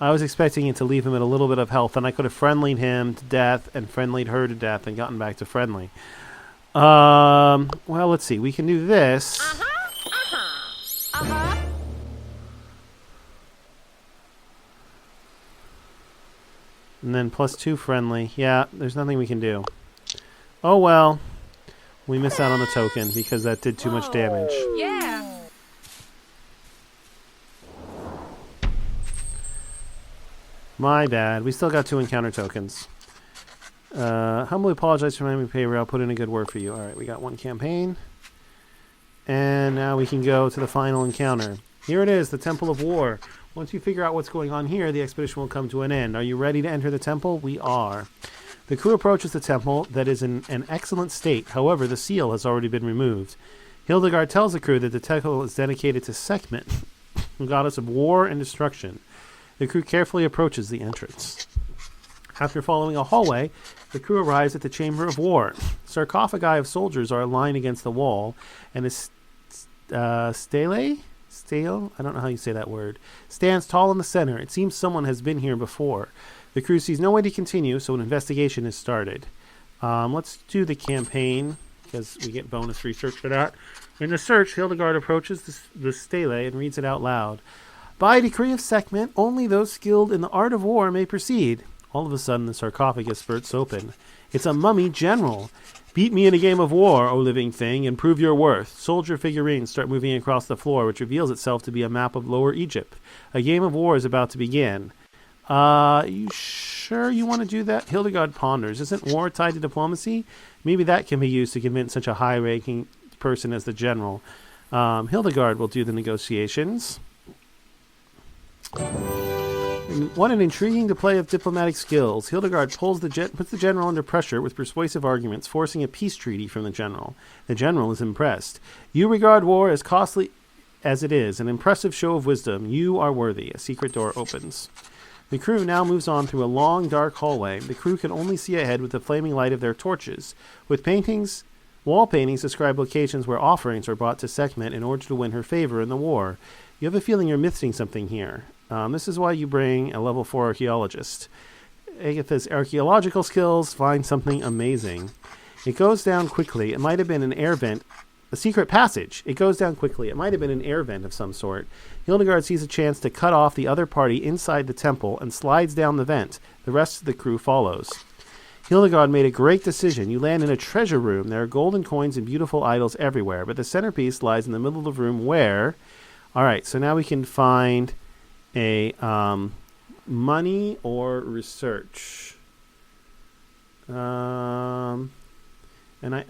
I was expecting it to leave him at a little bit of health, and I could have friendlied him to death and friendlied her to death and gotten back to friendly. Well, let's see. We can do this. And then plus 2 friendly. Yeah, there's nothing we can do. Oh well. We missed out on the token because that did too much damage. Yeah. My bad. We still got 2 encounter tokens. Humbly apologize for my behavior. I'll put in a good word for you. Alright, we got 1 campaign. And now we can go to the final encounter. Here it is, the Temple of War. Once you figure out what's going on here, the expedition will come to an end. Are you ready to enter the temple? We are. The crew approaches the temple that is in an excellent state. However, the seal has already been removed. Hildegard tells the crew that the temple is dedicated to Sekhmet, the goddess of war and destruction. The crew carefully approaches the entrance. After following a hallway, the crew arrives at the Chamber of War. Sarcophagi of soldiers are aligned against the wall, and a stele? I don't know how you say that word. Stands tall in the center. It seems someone has been here before. The crew sees no way to continue, so an investigation is started. Let's do the campaign, because we get bonus research for that. In the search, Hildegard approaches the stele and reads it out loud. By decree of Sekhmet, only those skilled in the art of war may proceed. All of a sudden, the sarcophagus spurts open. It's a mummy general. Beat me in a game of war, O living thing, and prove your worth. Soldier figurines start moving across the floor, which reveals itself to be a map of Lower Egypt. A game of war is about to begin. You sure you want to do that? Hildegard ponders. Isn't war tied to diplomacy? Maybe that can be used to convince such a high-ranking person as the general. Hildegard will do the negotiations. What an intriguing display of diplomatic skills. Hildegard puts the general under pressure with persuasive arguments, forcing a peace treaty from the general. The general is impressed. You regard war as costly as it is, an impressive show of wisdom. You are worthy. A secret door opens. The crew now moves on through a long, dark hallway. The crew can only see ahead with the flaming light of their torches. With wall paintings describe locations where offerings are brought to Sekhmet in order to win her favor in the war. You have a feeling you're missing something here. This is why you bring a level 4 archaeologist. Agatha's archaeological skills find something amazing. It goes down quickly. It might have been an air vent. A secret passage. It goes down quickly. It might have been an air vent of some sort. Hildegard sees a chance to cut off the other party inside the temple and slides down the vent. The rest of the crew follows. Hildegard made a great decision. You land in a treasure room. There are golden coins and beautiful idols everywhere, but the centerpiece lies in the middle of the room where... Alright, so now we can find a money or research. And I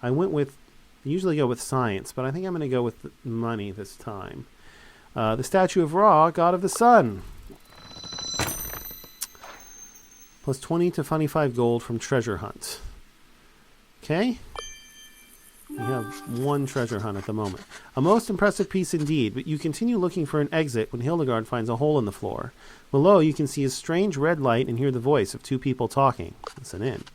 went with... I usually go with science, but I think I'm going to go with money this time. The statue of Ra, god of the sun. Plus 20 to 25 gold from treasure hunt. Okay. We have one treasure hunt at the moment. A most impressive piece indeed, but you continue looking for an exit when Hildegard finds a hole in the floor. Below, you can see a strange red light and hear the voice of two people talking. Listen in.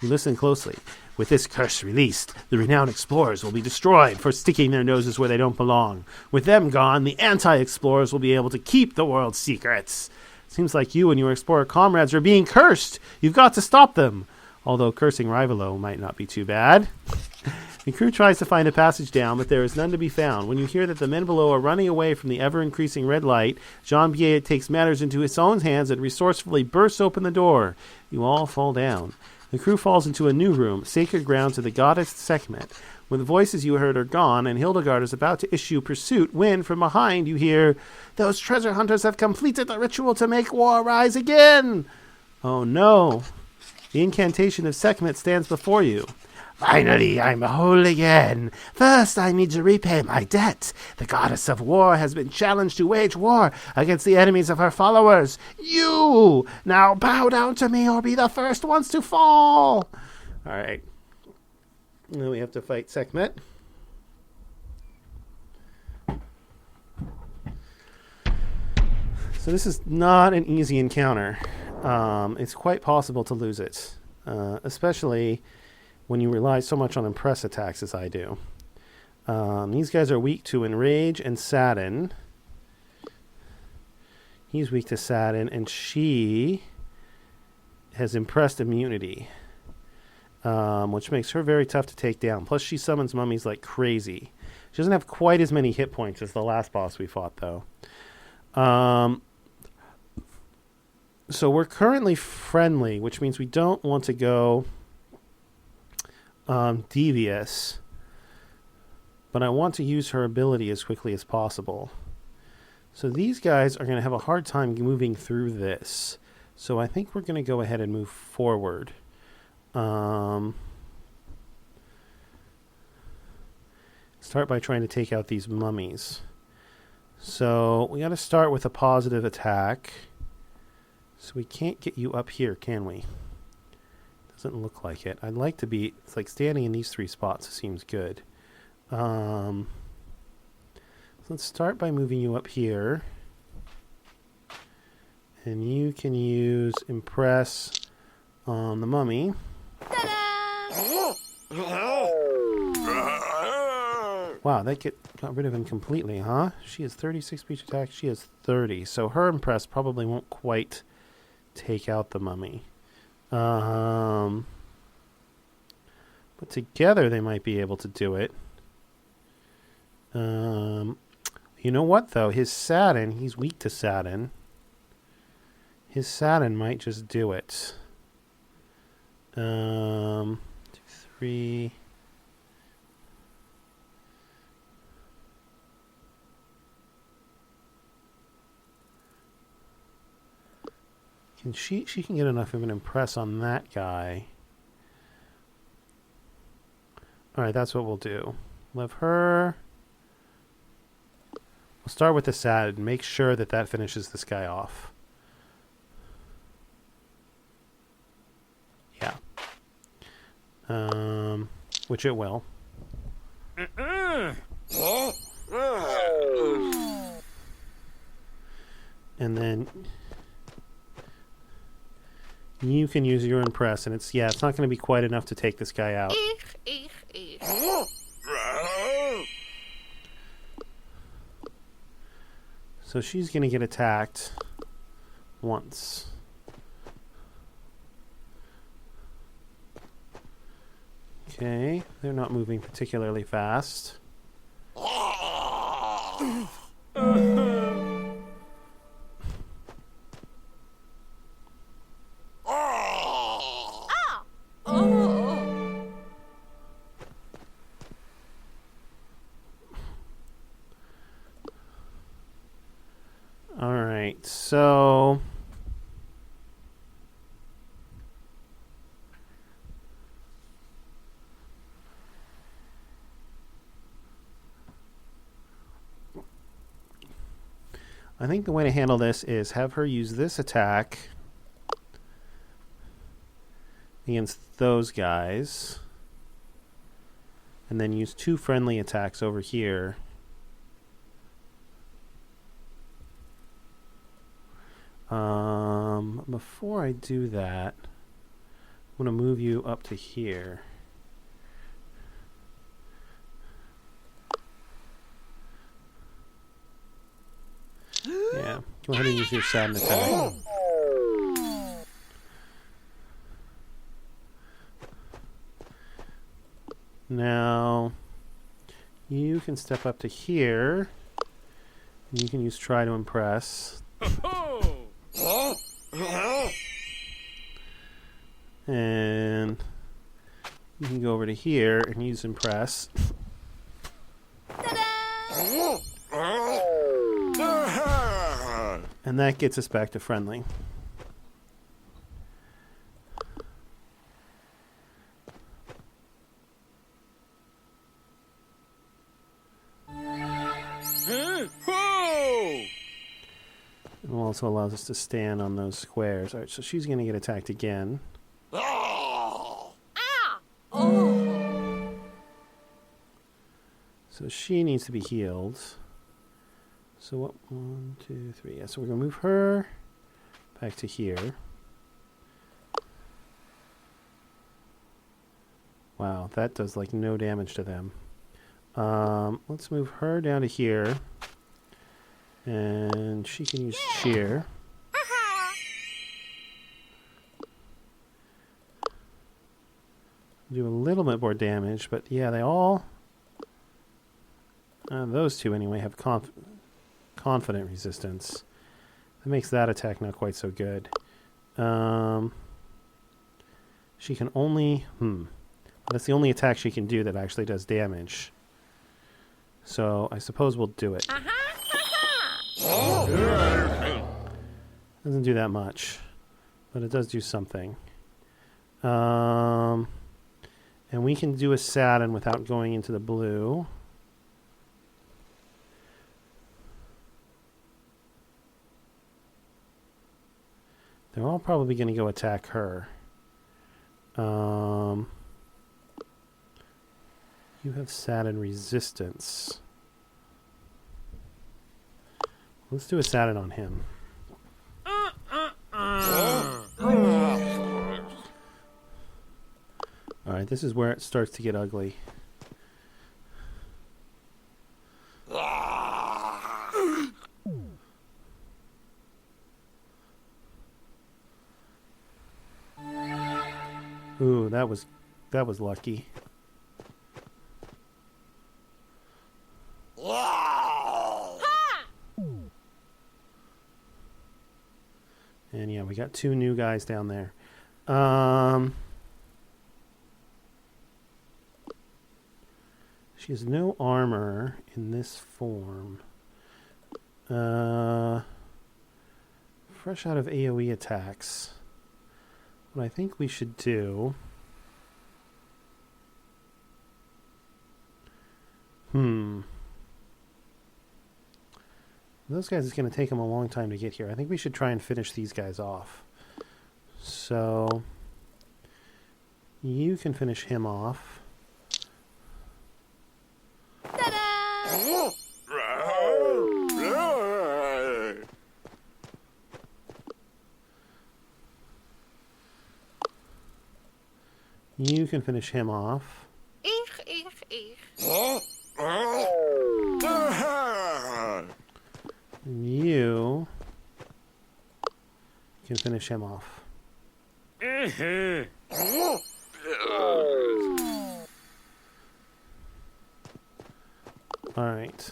You listen closely. With this curse released, the renowned explorers will be destroyed for sticking their noses where they don't belong. With them gone, the anti-explorers will be able to keep the world's secrets. Seems like you and your explorer comrades are being cursed. You've got to stop them. Although cursing Rivalo might not be too bad. The crew tries to find a passage down, but there is none to be found. When you hear that the men below are running away from the ever-increasing red light, Jean-Pierre takes matters into his own hands and resourcefully bursts open the door. You all fall down. The crew falls into a new room, sacred ground to the goddess Sekhmet. When the voices you heard are gone, and Hildegard is about to issue pursuit, when, from behind, you hear, "Those treasure hunters have completed the ritual to make war rise again!" Oh no! The incantation of Sekhmet stands before you. "Finally, I'm whole again. First, I need to repay my debt. The goddess of war has been challenged to wage war against the enemies of her followers. You! Now bow down to me or be the first ones to fall!" Alright. Now we have to fight Sekhmet. So this is not an easy encounter. It's quite possible to lose it. Especially when you rely so much on impress attacks as I do. These guys are weak to Enrage and Sadden. He's weak to Sadden, and she has impressed immunity, which makes her very tough to take down. Plus, she summons mummies like crazy. She doesn't have quite as many hit points as the last boss we fought, though. So we're currently friendly, which means we don't want to go devious, but I want to use her ability as quickly as possible. So these guys are going to have a hard time moving through this. So I think we're going to go ahead and move forward. Start by trying to take out these mummies. So we got to start with a positive attack. So we can't get you up here, can we? Doesn't look like it. I'd like to be... It's like standing in these three spots seems good. So let's start by moving you up here. And you can use Impress on the mummy. Wow, that got rid of him completely, huh? She has 36 speech attack. She has 30. So her Impress probably won't quite take out the mummy. But together they might be able to do it. You know what, though? His Sadden, he's weak to Sadden. His Sadden might just do it. 3. She can get enough of an impress on that guy. Alright, that's what we'll do. Leave her. We'll start with the sad and make sure that that finishes this guy off. Yeah. Which it will. And then you can use your impress, and it's not going to be quite enough to take this guy out. So she's going to get attacked once. Okay, they're not moving particularly fast. Alright, so I think the way to handle this is have her use this attack against those guys, and then use 2 friendly attacks over here. Before I do that, I'm going to move you up to here. Yeah, go ahead and use your sadden attack. Now, you can step up to here, and you can use try to impress. And you can go over to here and use impress. And that gets us back to friendly. It also allows us to stand on those squares. Alright, so she's going to get attacked again. So she needs to be healed. So what? 1, 2, 3. Yeah, so we're going to move her back to here. Wow, that does like no damage to them. Let's move her down to here. And she can use cheer. Do a little bit more damage, but yeah, they all... those two anyway have confident resistance. That makes that attack not quite so good. She can only... That's the only attack she can do that actually does damage. So I suppose we'll do it. Doesn't do that much, but it does do something. And we can do a Saturn without going into the blue. They're all probably going to go attack her. You have Saturn resistance. Let's do a Saturn on him. Alright, this is where it starts to get ugly. Ooh, that was lucky. And yeah, we got 2 new guys down there. She has no armor in this form. Fresh out of AoE attacks. What I think we should do... Those guys, it's going to take them a long time to get here. I think we should try and finish these guys off. So, you can finish him off. Ta-da! You can finish him off. You can finish him off. All right.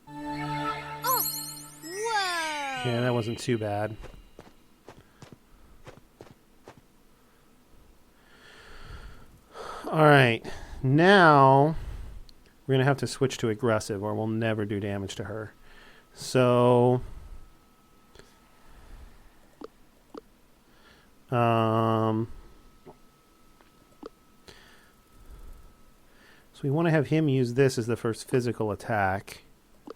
Oh, whoa! Yeah, that wasn't too bad. All right. Now we're going to have to switch to aggressive or we'll never do damage to her. So so we want to have him use this as the first physical attack. I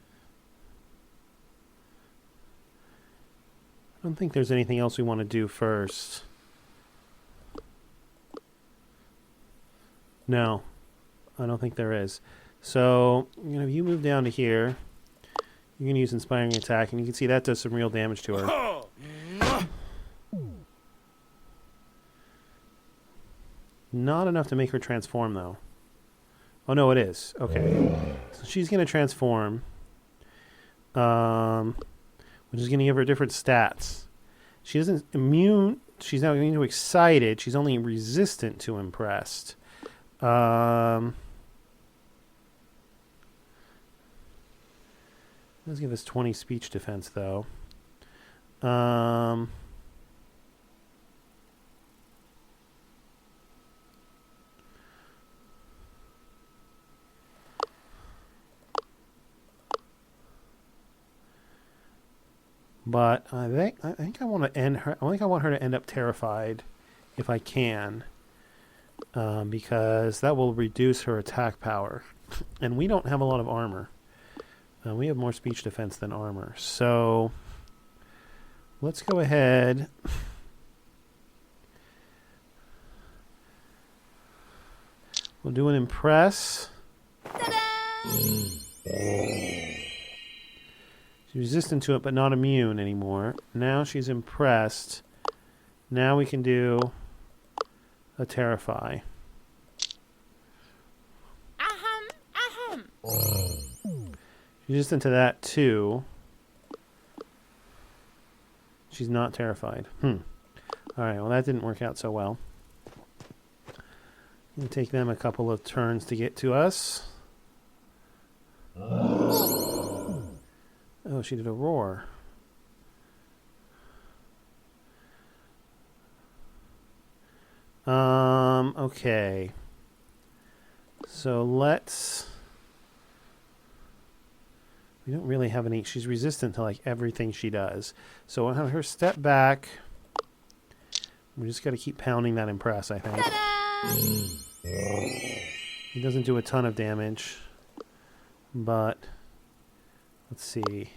don't think there's anything else we want to do first. No, I don't think there is. So, you move down to here. You're going to use Inspiring Attack, and you can see that does some real damage to her. Not enough to make her transform, though. Oh, no, it is. Okay. So she's going to transform, which is going to give her different stats. She isn't immune. She's not going to be excited. She's only resistant to impressed. Does give us 20 speech defense, though. But I think I want to end her. I think I want her to end up terrified, if I can, because that will reduce her attack power, and we don't have a lot of armor. We have more speech defense than armor, so let's go ahead. We'll do an impress. She's resistant to it, but not immune anymore. Now she's impressed. Now we can do a terrify. She's resistant to that too. She's not terrified. Alright, well that didn't work out so well. It'll take them a couple of turns to get to us. Oh, she did a roar. Okay. So let's... We don't really have any... She's resistant to, like, everything she does. So we'll have her step back. We just got to keep pounding that impress, I think. He doesn't do a ton of damage. But... Let's see.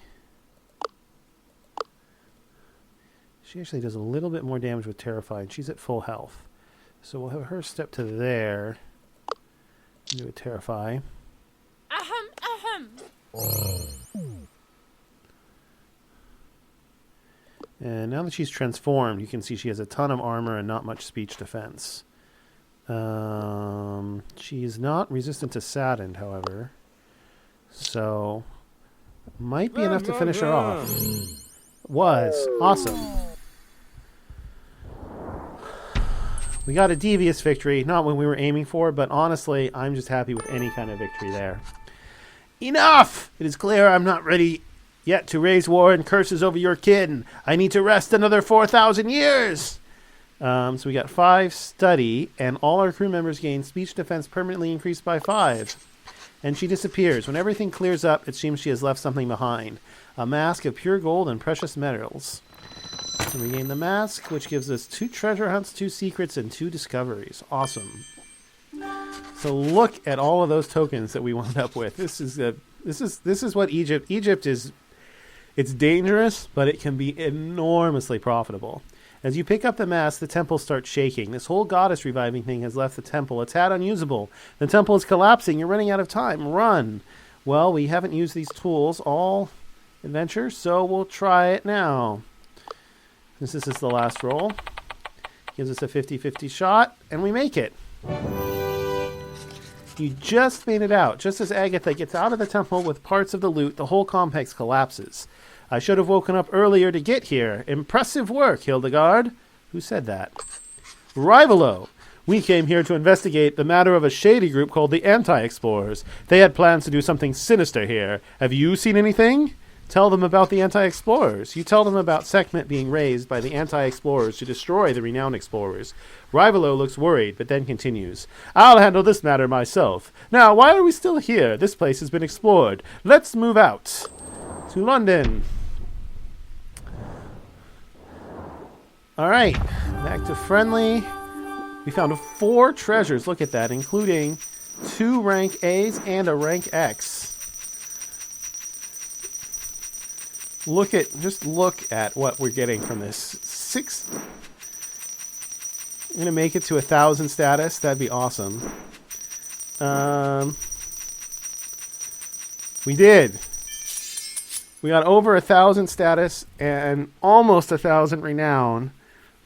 She actually does a little bit more damage with Terrified. She's at full health. So we'll have her step to there. And do a Terrify. And now that she's transformed, you can see she has a ton of armor and not much speech defense. She is not resistant to Saddened, however. So... Might be enough to finish her off. Was. Awesome. We got a devious victory. Not what we were aiming for, but honestly, I'm just happy with any kind of victory there. Enough! It is clear I'm not ready yet to raise war and curses over your kin. I need to rest another 4,000 years. So we got 5 study, and all our crew members gain speech defense permanently increased by 5. And she disappears. When everything clears up, it seems she has left something behind. A mask of pure gold and precious metals. So we gain the mask, which gives us 2 treasure hunts, 2 secrets, and 2 discoveries. Awesome. So look at all of those tokens that we wound up with. This is what Egypt is. It's dangerous, but it can be enormously profitable. As you pick up the mask, the temple starts shaking. This whole goddess reviving thing has left the temple a tad unusable. The temple is collapsing. You're running out of time. Run. Well, we haven't used these tools all adventure, so we'll try it now. Since this is the last roll, gives us a 50-50 shot, and we make it. You just made it out. Just as Agatha gets out of the temple with parts of the loot, the whole complex collapses. I should have woken up earlier to get here. Impressive work, Hildegard. Who said that? Rivalo. We came here to investigate the matter of a shady group called the Anti-Explorers. They had plans to do something sinister here. Have you seen anything? Tell them about the Anti-Explorers. You tell them about Sekhmet being raised by the Anti-Explorers to destroy the renowned explorers. Rivalo looks worried, but then continues. I'll handle this matter myself. Now, why are we still here? This place has been explored. Let's move out to London. All right, back to friendly. We found 4 treasures. Look at that, including 2 rank A's and a rank X. Just look at what we're getting from this. 6. I'm gonna make it to 1,000 status. That'd be awesome. We did. We got over 1,000 status and almost 1,000 renown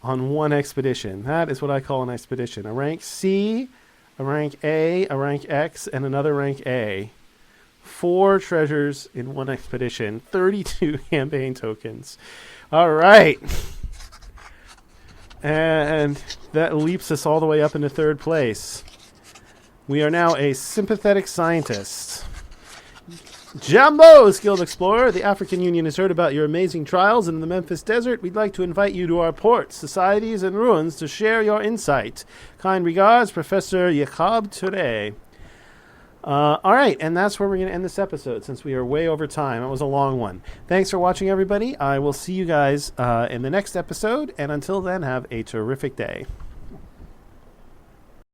on one expedition. That is what I call an expedition. A rank C, a rank A, a rank X, and another rank A. 4 treasures in one expedition. 32 campaign tokens. All right. And that leaps us all the way up into 3rd place. We are now a sympathetic scientist. Jambo, skilled explorer. The African Union has heard about your amazing trials in the Memphis desert. We'd like to invite you to our ports, societies, and ruins to share your insight. Kind regards, Professor Jacob Touré. All right, and that's where we're going to end this episode since we are way over time. It was a long one. Thanks for watching, everybody. I will see you guys in the next episode, and until then, have a terrific day.